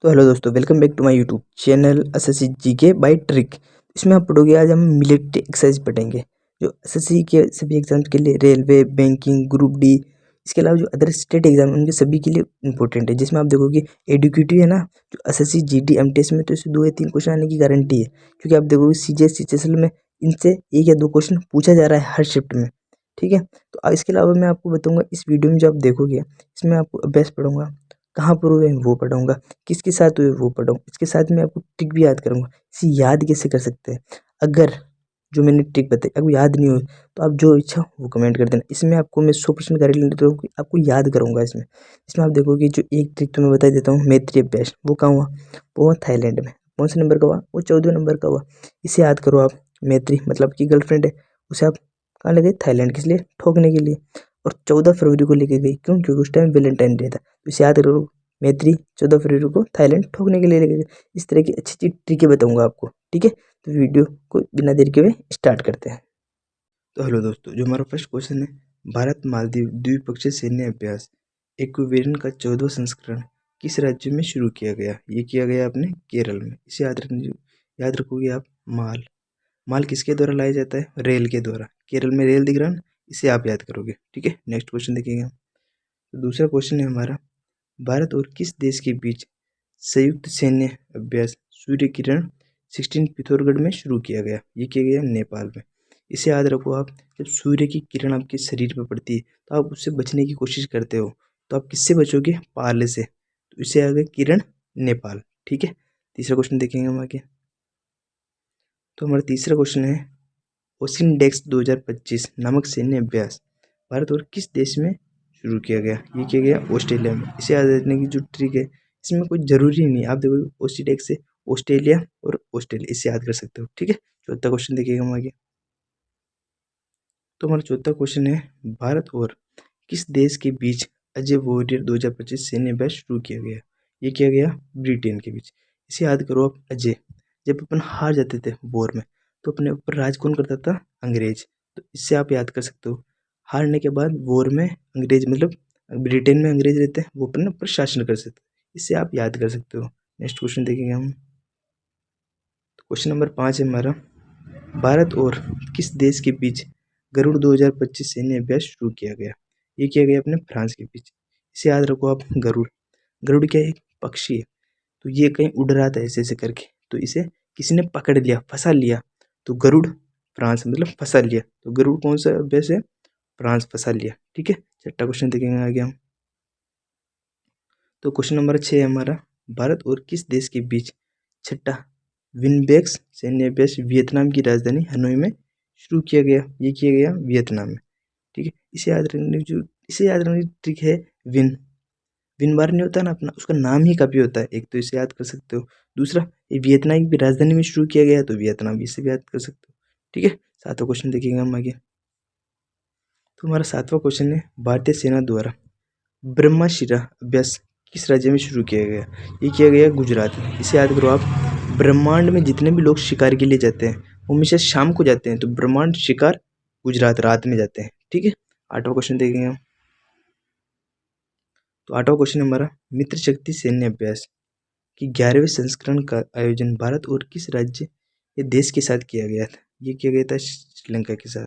तो हेलो दोस्तों, welcome back to my YouTube channel SSC GK by trick. इसमें आप पढ़ोगे, आज हम मिलिट्री एक्सरसाइज पढ़ेंगे जो एसएससी के सभी एग्जाम्स के लिए, रेलवे, बैंकिंग, ग्रुप डी, इसके अलावा जो अदर स्टेट एग्जाम उनके सभी के लिए इंपॉर्टेंट है। जिसमें आप देखोगे एडुकेटिव है ना, जो एसएससी जीडी एमटीएस में तो इससे 2 या 3 क्वेश्चन आने की गारंटी है, क्योंकि आप देखोगे सीजीएस सीएचएसएल में इनसे 1 या 2 क्वेश्चन पूछा जा रहा है हर शिफ्ट में। ठीक है, तो इसके अलावा मैं आपको बताऊंगा इस वीडियो में जो आप देखोगे, इसमें आपको अभ्यास पढ़ूंगा, कहाँ पर हुए वो पढ़ाऊंगा, किसके साथ हुए वो पढ़ाऊँ। इसके साथ मैं आपको ट्रिक भी याद करूंगा, इसे याद कैसे कर सकते हैं। अगर जो मैंने ट्रिक बताई अगर याद नहीं हो तो आप जो इच्छा वो कमेंट कर देना। इसमें आपको मैं 100% गारंटी लेता हूँ कि आपको याद करूंगा। इसमें आप देखोगे जो एक ट्रिक तो मैं बता देता हूँ, मैत्री अभ्यास, वो कहाँ हुआ, वो हुआ थाईलैंड में। कौन से नंबर का हुआ, वो 14वें नंबर का हुआ। इसे याद करो आप। मैत्री मतलब की गर्लफ्रेंड है, उसे आप कहाँ ले गए, थाईलैंड, किस लिए, ठोकने के लिए। और 14 फरवरी को लेके गई, क्यों, क्योंकि उस टाइम वैलेंटाइन डे था। तो इसे याद करो, मैत्री 14 फरवरी को थाईलैंड ठोकने के लिए लेके गए। इस तरह की अच्छी अच्छी ट्रिकें बताऊंगा आपको। ठीक है, तो वीडियो को बिना देर के हुए स्टार्ट करते हैं। तो हेलो दोस्तों, जो हमारा फर्स्ट क्वेश्चन है, भारत मालदीव द्विपक्षीय सैन्य अभ्यास एक्विवेरियन का 14वां संस्करण किस राज्य में शुरू किया गया। ये किया गया अपने केरल में। इसे याद रखोगे आप। माल माल किसके द्वारा लाया जाता है, रेल के द्वारा। केरल में रेल दिख रहा है ना, इसे आप याद करोगे। ठीक है, नेक्स्ट क्वेश्चन देखेंगे हम। तो दूसरा क्वेश्चन है हमारा, भारत और किस देश के बीच संयुक्त सैन्य अभ्यास सूर्य किरण 16 पिथौरागढ़ में शुरू किया गया। ये किया गया नेपाल में। इसे याद रखो आप, जब सूर्य की किरण आपके शरीर पर पड़ती है तो आप उससे बचने की कोशिश करते हो, तो आप किससे बचोगे, पाले से। तो इसे आ गया किरण, नेपाल। ठीक है, तीसरा क्वेश्चन देखेंगे हम आगे। तो हमारा तीसरा क्वेश्चन है, ओसिनडेक्स 2025 नामक सैन्य अभ्यास भारत और किस देश में शुरू किया गया। ये किया गया ऑस्ट्रेलिया में। इसे याद रखने की जो ट्रिक है, इसमें कोई जरूरी नहीं, आप देखो ओसिनडेक्स से ऑस्ट्रेलिया और ऑस्ट्रेलिया, इसे याद कर सकते हो। ठीक है, चौथा क्वेश्चन देखिएगा हम आगे। तो हमारा चौथा क्वेश्चन है, भारत और किस देश के बीच अजय वॉरियर 2025 सैन्य अभ्यास शुरू किया गया। ये किया गया ब्रिटेन के बीच। इसे याद करो आप, अजय, जब अपन हार जाते थे वॉर में तो अपने ऊपर राज कौन करता था, अंग्रेज। तो इससे आप याद कर सकते हो, हारने के बाद वॉर में अंग्रेज, मतलब ब्रिटेन में अंग्रेज रहते हैं, वो अपने ऊपर शासन कर सकते। इससे आप याद कर सकते हो। नेक्स्ट क्वेश्चन देखेंगे हम। क्वेश्चन नंबर 5 है हमारा, भारत और किस देश के बीच गरुड़ 2025 सैन्य अभ्यास शुरू किया गया। ये किया गया अपने फ्रांस के बीच। इसे याद रखो आप, गरुड़, गरुड़ क्या है, एक पक्षी है। तो ये कहीं उड़ रहा था ऐसे ऐसे करके, तो इसे किसी ने पकड़ लिया, फंसा लिया। तो गरुड़ फ्रांस मतलब फंसा लिया, तो गरुड़ कौन सा अभ्यास है, फ्रांस, फंसा लिया। ठीक है, छठा क्वेश्चन देखेंगे आगे हम। तो क्वेश्चन नंबर 6 है हमारा, भारत और किस देश के बीच छठा विनबेक्स सैन्य अभ्यास वियतनाम की राजधानी हनोई में शुरू किया गया। ये किया गया वियतनाम में। ठीक है, इसे याद रखने की ट्रिक है, विन, विन बार नहीं होता ना अपना, उसका नाम ही काफी होता है एक, तो इसे याद कर सकते हो। दूसरा, ये वियतनाम की राजधानी में शुरू किया गया, तो वियतनाम, इसे भी याद कर सकते हो। ठीक है, सातवां क्वेश्चन देखेंगे हम आगे। तो हमारा सातवां क्वेश्चन है, भारतीय सेना द्वारा ब्रह्मशिरा अभ्यास किस राज्य में शुरू किया गया। ये किया गया गुजरात में। इसे याद करो आप, ब्रह्मांड में जितने भी लोग शिकार के लिए जाते हैं वो हमेशा शाम को जाते हैं, तो ब्रह्मांड शिकार गुजरात रात में जाते हैं। ठीक है, आठवां क्वेश्चन देखेंगे हम। तो आठवां क्वेश्चन हमारा, मित्र शक्ति सैन्य अभ्यास कि 11वें संस्करण का आयोजन भारत और किस राज्य या देश के साथ किया गया था। ये किया गया था श्रीलंका के साथ।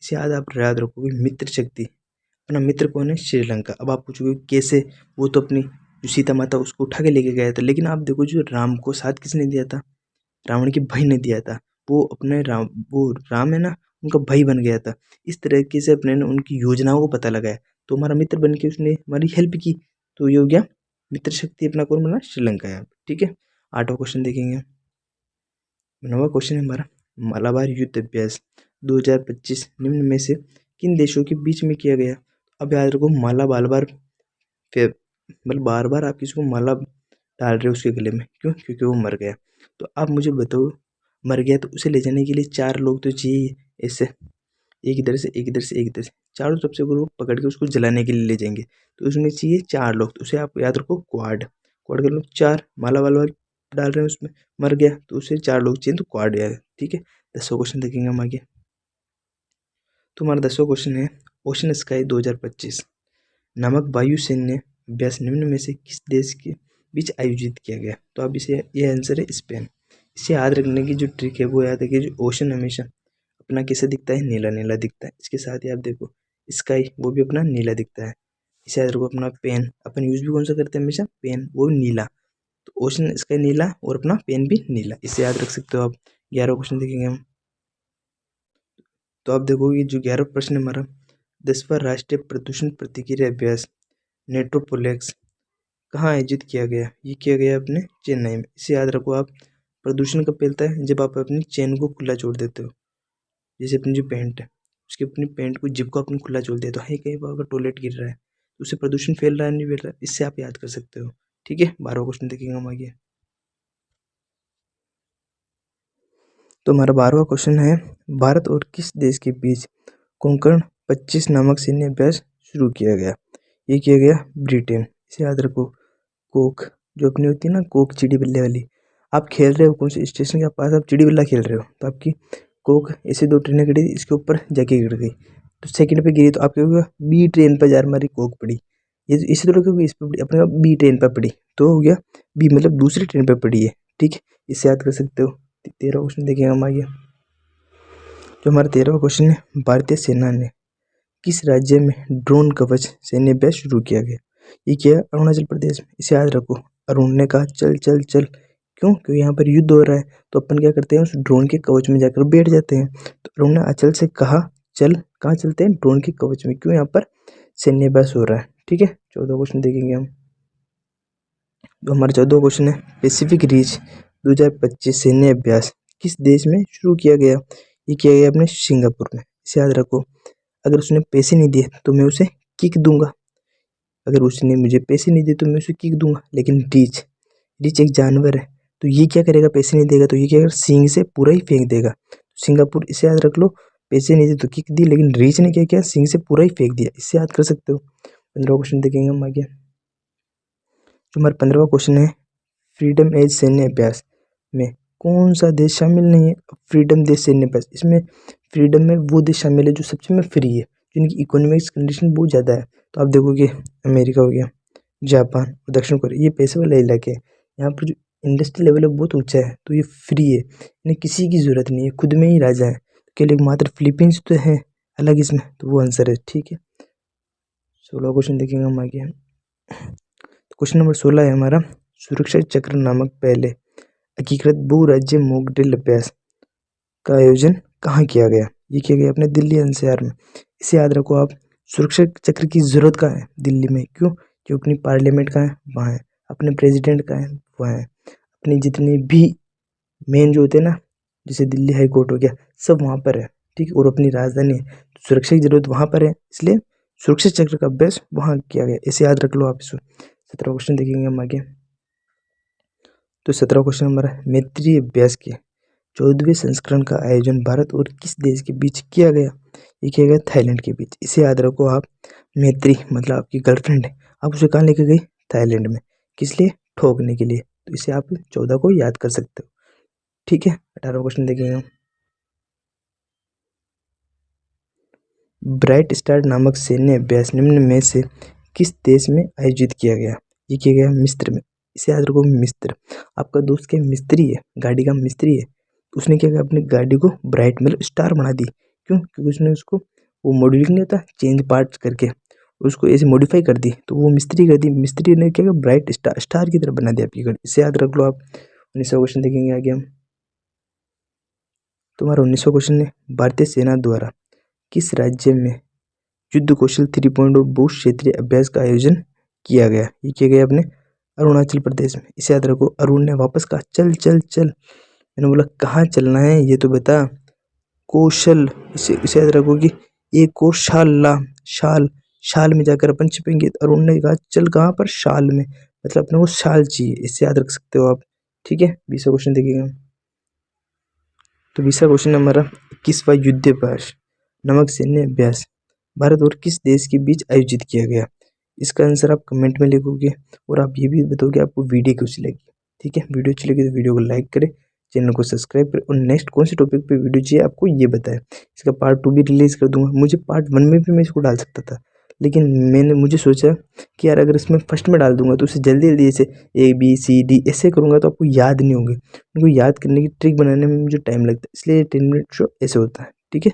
इसे आप याद रखोगे, मित्र शक्ति, अपना मित्र कौन है, श्रीलंका। अब आप पूछोगे कैसे, वो तो अपनी जो सीता माता उसको उठा के लेके गया था, लेकिन आप देखो जो राम को साथ किसने दिया था, रावण के भाई ने दिया था। वो अपने वो राम है ना, उनका भाई बन गया था। इस तरीके से अपने ने उनकी योजनाओं को पता लगाया, तो हमारा मित्र बन के उसने हमारी हेल्प की, तो ये हो गया मित्र शक्ति, अपना कौन बना, श्रीलंका है। ठीक है, आठवां क्वेश्चन देखेंगे। नवा क्वेश्चन है हमारा, मालाबार युद्ध अभ्यास 2025 निम्न में से किन देशों के बीच में किया गया। अब याद रखो, माला बार बार, फिर मतलब बार बार आप किसी को माला डाल रहे हो उसके गले में, क्यों, क्योंकि वो मर गया। तो आप मुझे बताओ, मर गया तो उसे ले जाने के लिए 4 लोग तो चाहिए, ऐसे एक इधर से एक इधर से एक इधर से, चारों तरफ से वो पकड़ के उसको जलाने के लिए ले जाएंगे, तो उसमें चाहिए 4 लोग। तो उसे आप याद रखो, क्वाड, क्वाड के लोग 4, माला वाला डाल रहे हैं उसमें, मर गया तो उसे 4 लोग चाहिए, तो क्वाड याद है। ठीक है, 10वां क्वेश्चन देखेंगे हम आगे। तो हमारा 10वां क्वेश्चन है, ओशन स्काई 2025 नामक वायु सैन्य अभ्यास निम्न में से किस देश के बीच आयोजित किया गया? तो अब इसे ये आंसर है स्पेन। इसे याद रखने की जो ट्रिक है वो याद है कि जो ओशन हमेशा अपना कैसे दिखता है, नीला नीला दिखता है। इसके साथ ही आप देखो स्काई वो भी अपना नीला दिखता है। इसे याद रखो। अपना पेन अपन यूज भी कौन सा करते हैं हमेशा, पेन वो नीला। तो ओशन स्काई नीला और अपना पेन भी नीला, इसे याद रख सकते हो आप। 11वां क्वेश्चन देखेंगे हम। तो आप देखोगे जो 11वां प्रश्न है हमारा, 10वां राष्ट्रीय प्रदूषण प्रतिक्रिया अभ्यास नेट्रोपोलेक्स कहाँ आयोजित किया गया? ये किया गया अपने चेन्नई में। इसे याद रखो आप। प्रदूषण कब फैलता है? जब आप अपनी चेन को खुला छोड़ देते हो। जैसे अपनी जो पैंट है उसकी अपनी पैंट को जिप को अपनी खुला छोड़ दिया तो है कहीं पर अगर टॉयलेट गिर रहा है तो उससे प्रदूषण फैल रहा है नहीं फैल रहा है, इससे आप याद कर सकते हो। ठीक है, 12वां क्वेश्चन देखेंगे हम आगे। तो हमारा 12वां क्वेश्चन है, भारत और किस देश के बीच कोंकण 25 नामक सैन्य अभ्यास शुरू किया गया? ये किया गया ब्रिटेन। इसे याद रखो। कोक जो अपनी होती है ना, कोक चिड़ी बिल्ले वाली, आप खेल रहे हो कौन से स्टेशन के पास, आप चिड़ी बिल्ला खेल रहे हो तो आपकी कोक ऐसे 2 ट्रेनें खड़ी थी, इसके ऊपर जाके गिर गई तो सेकंड पे गिरी तो आपके बी ट्रेन पर जा मारी कोक पड़ी। ये इसी तरह क्योंकि इस पर अपने बी ट्रेन पर पड़ी तो हो गया बी, मतलब दूसरी ट्रेन पर पड़ी है। ठीक है, इससे याद कर सकते हो। 13वां क्वेश्चन देखेंगे हम आगे। जो हमारा 13वां क्वेश्चन है, भारतीय सेना ने किस राज्य में ड्रोन कवच सैन्य अभ्यास शुरू किया गया? ये किया अरुणाचल प्रदेश में। इसे याद रखो। अरुण ने कहा चल चल चल, क्यों? क्योंकि यहाँ पर युद्ध हो रहा है तो अपन क्या करते हैं, उस ड्रोन के कवच में जाकर बैठ जाते हैं। तो अरुण ने अचल से कहा चल, कहाँ चलते हैं? ड्रोन के कवच में। क्यों? यहाँ पर सैन्य अभ्यास हो रहा है। ठीक है, 14वां क्वेश्चन देखेंगे हम। जो हमारा 14वां क्वेश्चन है, पैसिफिक रिच 2025 सैन्य अभ्यास किस देश में शुरू किया गया? ये किया गया अपने सिंगापुर में। इसे याद रखो। अगर उसने पैसे नहीं दिए तो मैं उसे किक दूंगा, अगर उसने मुझे पैसे नहीं दिए तो मैं उसे किक दूंगा। लेकिन रीच, रीच एक जानवर है तो ये क्या करेगा? पैसे नहीं देगा तो ये क्या करेगा? सींग से पूरा ही फेंक देगा। सिंगापुर, इसे याद रख लो। पैसे नहीं दिए तो किक दी, लेकिन रीच ने क्या किया? सींग से पूरा ही फेंक दिया। इससे याद कर सकते हो। 15वां क्वेश्चन देखेंगे हम आगे। जो हमारा 15वां क्वेश्चन है, फ्रीडम एज सैन्य अभ्यास में कौन सा देश शामिल नहीं है? फ्रीडम देश सैन्य अभ्यास, इसमें फ्रीडम में वो देश शामिल है जो सबसे में फ्री है, जिनकी इकोनॉमिक्स कंडीशन बहुत ज़्यादा है। तो आप देखोगे अमेरिका हो गया, जापान और दक्षिण कोरिया, ये पैसे वाले इलाके हैं। यहाँ पर जो इंडस्ट्री लेवल है बहुत ऊंचा है तो ये फ्री है, इन्हें किसी की ज़रूरत नहीं है, खुद में ही राजा है। केवल एक मात्र फिलीपींस तो है अलग इसमें, तो वो आंसर है। ठीक है, 16वां क्वेश्चन देखेंगे हम आगे। क्वेश्चन नंबर 16 है हमारा, सुरक्षा चक्र नामक पहले एकीकृत बहु राज्य मॉक ड्रिल अभ्यास का आयोजन कहाँ किया गया? ये किया गया अपने दिल्ली एनसीआर में। इसे याद रखो आप। सुरक्षा चक्र की जरूरत कहाँ है? दिल्ली में। क्यों? क्योंकि अपनी पार्लियामेंट कहाँ है? वहाँ है। अपने प्रेसिडेंट कहाँ है? वहाँ है। अपनी जितने भी मेन जो होते हैं ना, जैसे दिल्ली हाई कोर्ट हो गया, सब वहाँ पर है। ठीक है, और अपनी राजधानी है तो सुरक्षा की जरूरत वहाँ पर है, इसलिए सुरक्षा चक्र का अभ्यास वहाँ किया गया। इसे याद रख लो आप। इसको 17वां क्वेश्चन देखेंगे हम आगे। तो 17वां क्वेश्चन हमारा, मैत्री अभ्यास के 14वें संस्करण का आयोजन भारत और किस देश के बीच किया गया? ये किया गया थाईलैंड के बीच। इसे याद रखो आप। मैत्री मतलब आपकी गर्लफ्रेंड है, आप उसे कहाँ लेके गई? थाईलैंड में। किस लिए? ठोकने के लिए। तो इसे आप 14 को याद कर सकते हो। ठीक है, 18वां क्वेश्चन देखेंगे हम। ब्राइट स्टार नामक सैन्य अभ्यास निम्न में से किस देश में आयोजित किया गया? ये किया गया मिस्र में। इसे याद रखो, मिस्र। आपका दोस्त क्या मिस्त्री है, गाड़ी का मिस्त्री है, तो उसने क्या किया? अपनी गाड़ी को ब्राइट मतलब स्टार बना दी। क्यों? क्योंकि उसने उसको वो मॉडिफिक नहीं होता, चेंज पार्ट्स करके उसको ऐसे मॉडिफाई कर दी, तो वो मिस्त्री कर दी। मिस्त्री ने क्या किया? ब्राइट स्टार, स्टार की तरह बना दिया आपकी गाड़ी। इसे याद रख लो आप। 19वां क्वेश्चन देखेंगे आगे हम। तुम्हारा 19वां क्वेश्चन है, भारतीय सेना द्वारा किस राज्य में युद्ध कौशल 3.0 बहु क्षेत्रीय अभ्यास का आयोजन किया गया? ये किया गया अपने अरुणाचल प्रदेश में। इसे याद रखो। अरुण ने वापस कहा चल चल चल, मैंने बोला कहाँ चलना है ये तो बता। कौशल, इसे याद रखो कि एक कौशाला, शाल, शाल में जाकर अपन छिपेंगे। तो अरुण ने कहा चल कहाँ पर? शाल में, मतलब अपने को शाल चाहिए। इससे याद रख सकते हो आप। ठीक है, 20वां क्वेश्चन देखिएगा। तो 20वां क्वेश्चन हमारा, 21वां युद्धाभ्यास नमक सैन्य अभ्यास भारत और किस देश के बीच आयोजित किया गया? इसका आंसर आप कमेंट में लिखोगे और आप ये भी बताओगे आपको वीडियो कैसी लगी। ठीक है, वीडियो अच्छी लगी तो वीडियो को लाइक करें, चैनल को सब्सक्राइब करें और नेक्स्ट कौन से टॉपिक पे वीडियो चाहिए आपको ये बताएं। इसका पार्ट 2 भी रिलीज कर दूंगा। मुझे पार्ट 1 में भी मैं इसको डाल सकता था, लेकिन मुझे सोचा कि यार अगर इसमें फर्स्ट में डाल दूंगा तो उसे जल्दी जल्दी ऐसे ABCD ऐसे करूँगा तो आपको याद नहीं होंगे। उनको याद करने की ट्रिक बनाने में मुझे टाइम लगता है, इसलिए 10 मिनट शो ऐसे होता है। ठीक है।